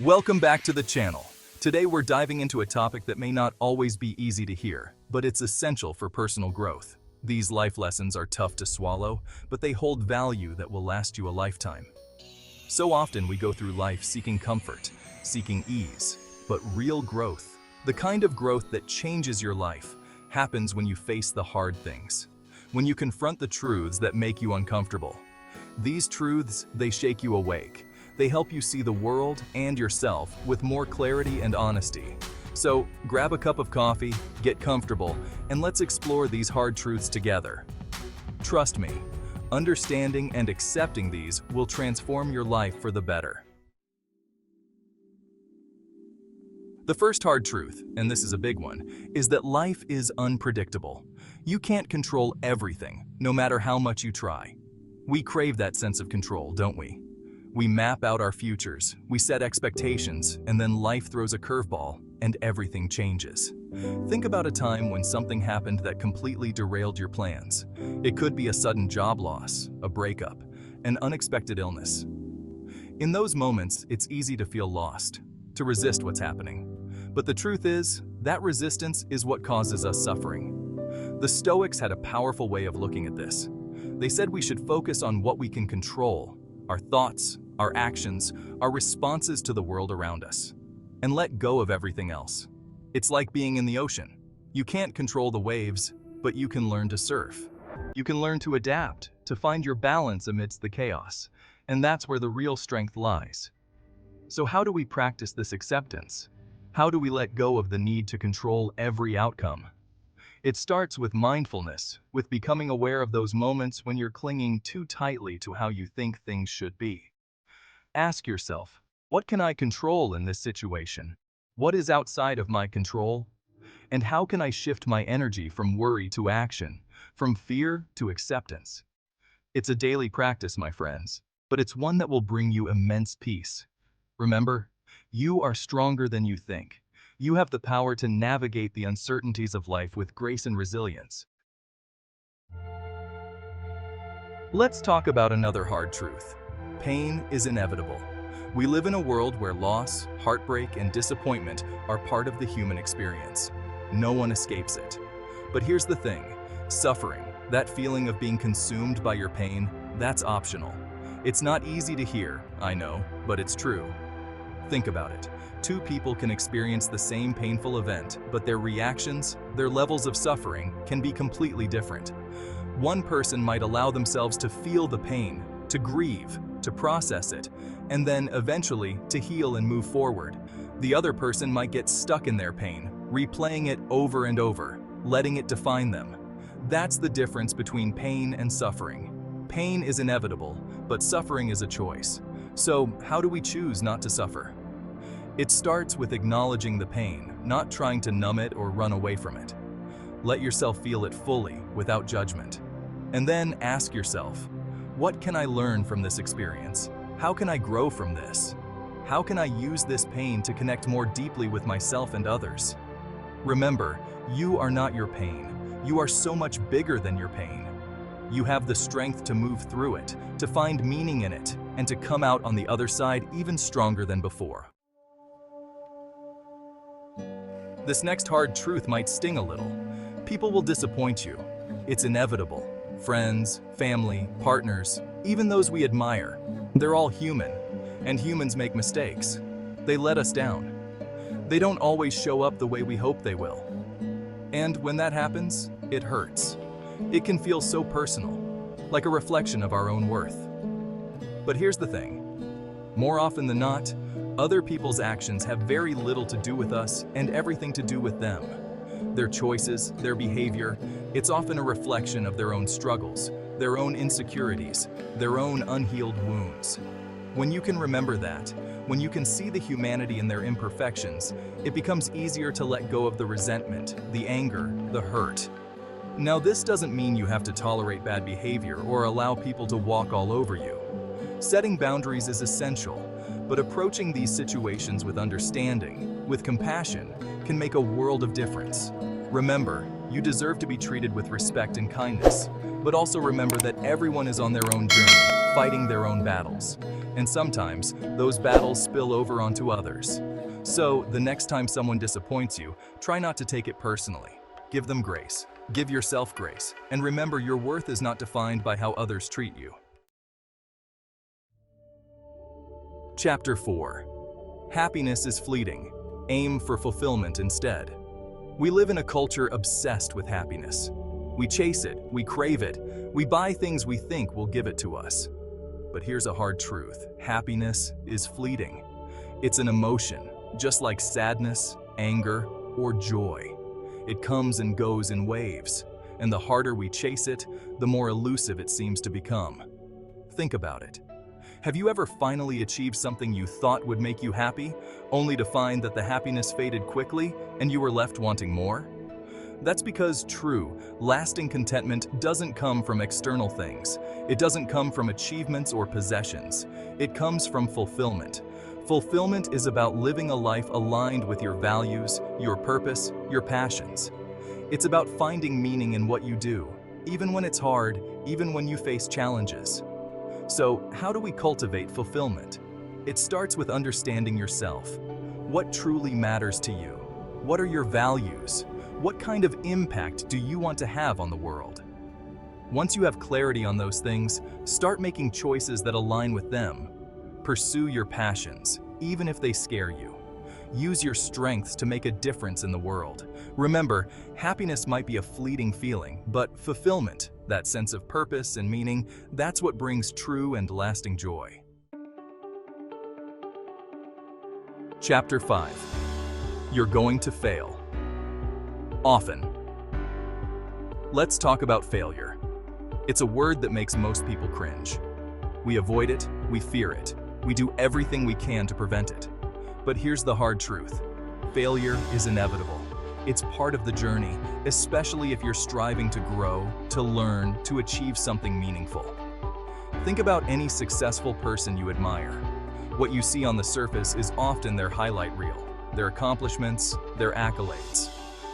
Welcome back to the channel. Today we're diving into a topic that may not always be easy to hear, but it's essential for personal growth. These life lessons are tough to swallow, but they hold value that will last you a lifetime. So often we go through life seeking comfort, seeking ease, but real growth, the kind of growth that changes your life, happens when you face the hard things, when you confront the truths that make you uncomfortable. These truths, they shake you awake. They help you see the world and yourself with more clarity and honesty. So grab a cup of coffee, get comfortable, and let's explore these hard truths together. Trust me, understanding and accepting these will transform your life for the better. The first hard truth, and this is a big one, is that life is unpredictable. You can't control everything, no matter how much you try. We crave that sense of control, don't we? We map out our futures, we set expectations, and then life throws a curveball, and everything changes. Think about a time when something happened that completely derailed your plans. It could be a sudden job loss, a breakup, an unexpected illness. In those moments, it's easy to feel lost, to resist what's happening. But the truth is, that resistance is what causes us suffering. The Stoics had a powerful way of looking at this. They said we should focus on what we can control, our thoughts, our actions, our responses to the world around us, and let go of everything else. It's like being in the ocean. You can't control the waves, but you can learn to surf. You can learn to adapt, to find your balance amidst the chaos, and that's where the real strength lies. So how do we practice this acceptance? How do we let go of the need to control every outcome? It starts with mindfulness, with becoming aware of those moments when you're clinging too tightly to how you think things should be. Ask yourself, what can I control in this situation? What is outside of my control? And how can I shift my energy from worry to action, from fear to acceptance? It's a daily practice, my friends, but it's one that will bring you immense peace. Remember, you are stronger than you think. You have the power to navigate the uncertainties of life with grace and resilience. Let's talk about another hard truth. Pain is inevitable. We live in a world where loss, heartbreak, and disappointment are part of the human experience. No one escapes it. But here's the thing, suffering, that feeling of being consumed by your pain, that's optional. It's not easy to hear, I know, but it's true. Think about it. Two people can experience the same painful event, but their reactions, their levels of suffering, can be completely different. One person might allow themselves to feel the pain, to grieve, to process it, and then eventually to heal and move forward. The other person might get stuck in their pain, replaying it over and over, letting it define them. That's the difference between pain and suffering. Pain is inevitable, but suffering is a choice. So, how do we choose not to suffer? It starts with acknowledging the pain, not trying to numb it or run away from it. Let yourself feel it fully, without judgment. And then ask yourself, what can I learn from this experience? How can I grow from this? How can I use this pain to connect more deeply with myself and others? Remember, you are not your pain. You are so much bigger than your pain. You have the strength to move through it, to find meaning in it, and to come out on the other side even stronger than before. This next hard truth might sting a little. People will disappoint you. It's inevitable. Friends, family, partners, even those we admire, they're all human, and humans make mistakes. They let us down. They don't always show up the way we hope they will. And when that happens, it hurts. It can feel so personal, like a reflection of our own worth. But here's the thing. More often than not, other people's actions have very little to do with us and everything to do with them. Their choices, their behavior, it's often a reflection of their own struggles, their own insecurities, their own unhealed wounds. When you can remember that, when you can see the humanity in their imperfections, it becomes easier to let go of the resentment, the anger, the hurt. Now, this doesn't mean you have to tolerate bad behavior or allow people to walk all over you. Setting boundaries is essential, but approaching these situations with understanding, with compassion, can make a world of difference. Remember, you deserve to be treated with respect and kindness, but also remember that everyone is on their own journey, fighting their own battles. And sometimes, those battles spill over onto others. So, the next time someone disappoints you, try not to take it personally. Give them grace. Give yourself grace. And remember, your worth is not defined by how others treat you. Chapter 4. Happiness is fleeting. Aim for fulfillment instead. We live in a culture obsessed with happiness. We chase it, we crave it, we buy things we think will give it to us. But here's a hard truth. Happiness is fleeting. It's an emotion, just like sadness, anger, or joy. It comes and goes in waves, and the harder we chase it, the more elusive it seems to become. Think about it. Have you ever finally achieved something you thought would make you happy, only to find that the happiness faded quickly and you were left wanting more? That's because true, lasting contentment doesn't come from external things. It doesn't come from achievements or possessions. It comes from fulfillment. Fulfillment is about living a life aligned with your values, your purpose, your passions. It's about finding meaning in what you do, even when it's hard, even when you face challenges. So, how do we cultivate fulfillment? It starts with understanding yourself. What truly matters to you? What are your values? What kind of impact do you want to have on the world? Once you have clarity on those things, start making choices that align with them. Pursue your passions, even if they scare you. Use your strengths to make a difference in the world. Remember, happiness might be a fleeting feeling, but fulfillment, that sense of purpose and meaning, that's what brings true and lasting joy. Chapter 5. You're going to fail. Often. Let's talk about failure. It's a word that makes most people cringe. We avoid it, we fear it, we do everything we can to prevent it. But here's the hard truth. Failure is inevitable. It's part of the journey, especially if you're striving to grow, to learn, to achieve something meaningful. Think about any successful person you admire. What you see on the surface is often their highlight reel, their accomplishments, their accolades.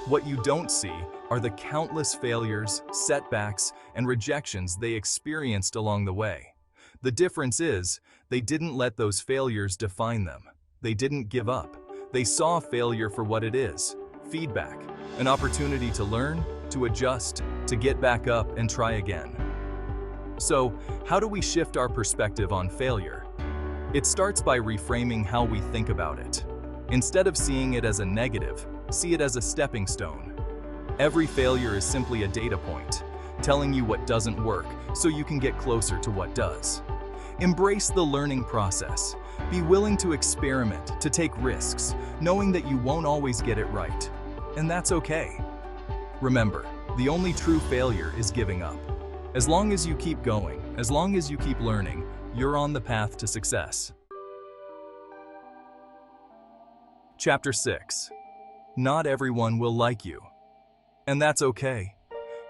What you don't see are the countless failures, setbacks, and rejections they experienced along the way. The difference is, they didn't let those failures define them. They didn't give up. They saw failure for what it is: feedback, an opportunity to learn, to adjust, to get back up and try again. So, how do we shift our perspective on failure? It starts by reframing how we think about it. Instead of seeing it as a negative, see it as a stepping stone. Every failure is simply a data point, telling you what doesn't work so you can get closer to what does. Embrace the learning process. Be willing to experiment, to take risks, knowing that you won't always get it right. And that's okay. Remember, the only true failure is giving up. As long as you keep going, as long as you keep learning, you're on the path to success. Chapter 6. Not everyone will like you. And that's okay.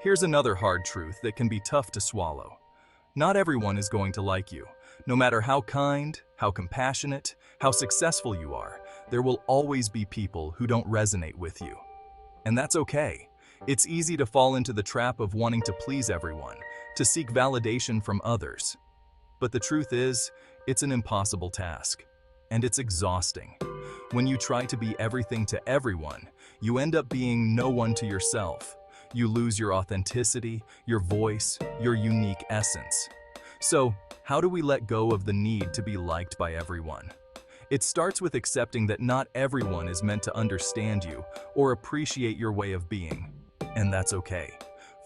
Here's another hard truth that can be tough to swallow. Not everyone is going to like you. No matter how kind, how compassionate, how successful you are, there will always be people who don't resonate with you. And that's okay. It's easy to fall into the trap of wanting to please everyone, to seek validation from others. But the truth is, it's an impossible task. And it's exhausting. When you try to be everything to everyone, you end up being no one to yourself. You lose your authenticity, your voice, your unique essence. So, how do we let go of the need to be liked by everyone? It starts with accepting that not everyone is meant to understand you or appreciate your way of being. And that's okay.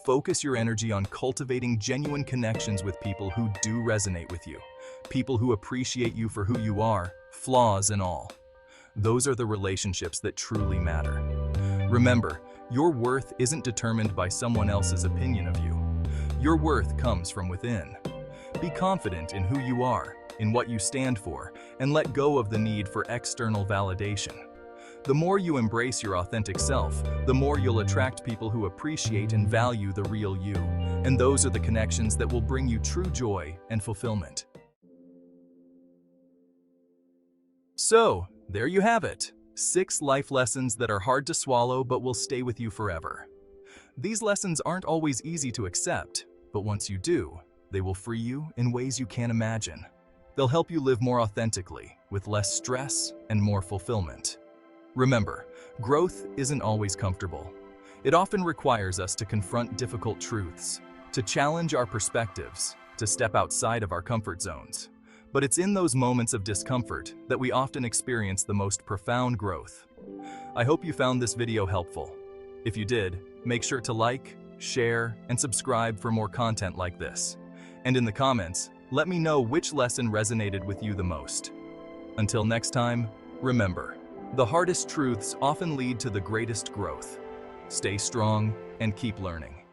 Focus your energy on cultivating genuine connections with people who do resonate with you. People who appreciate you for who you are, flaws and all. Those are the relationships that truly matter. Remember, your worth isn't determined by someone else's opinion of you. Your worth comes from within. Be confident in who you are, in what you stand for, and let go of the need for external validation. The more you embrace your authentic self, the more you'll attract people who appreciate and value the real you. And those are the connections that will bring you true joy and fulfillment. So, there you have it. 6 life lessons that are hard to swallow but will stay with you forever. These lessons aren't always easy to accept, but once you do, they will free you in ways you can't imagine. They'll help you live more authentically, with less stress and more fulfillment. Remember, growth isn't always comfortable. It often requires us to confront difficult truths, to challenge our perspectives, to step outside of our comfort zones. But it's in those moments of discomfort that we often experience the most profound growth. I hope you found this video helpful. If you did, make sure to like, share, and subscribe for more content like this. And in the comments, let me know which lesson resonated with you the most. Until next time, remember, the hardest truths often lead to the greatest growth. Stay strong and keep learning.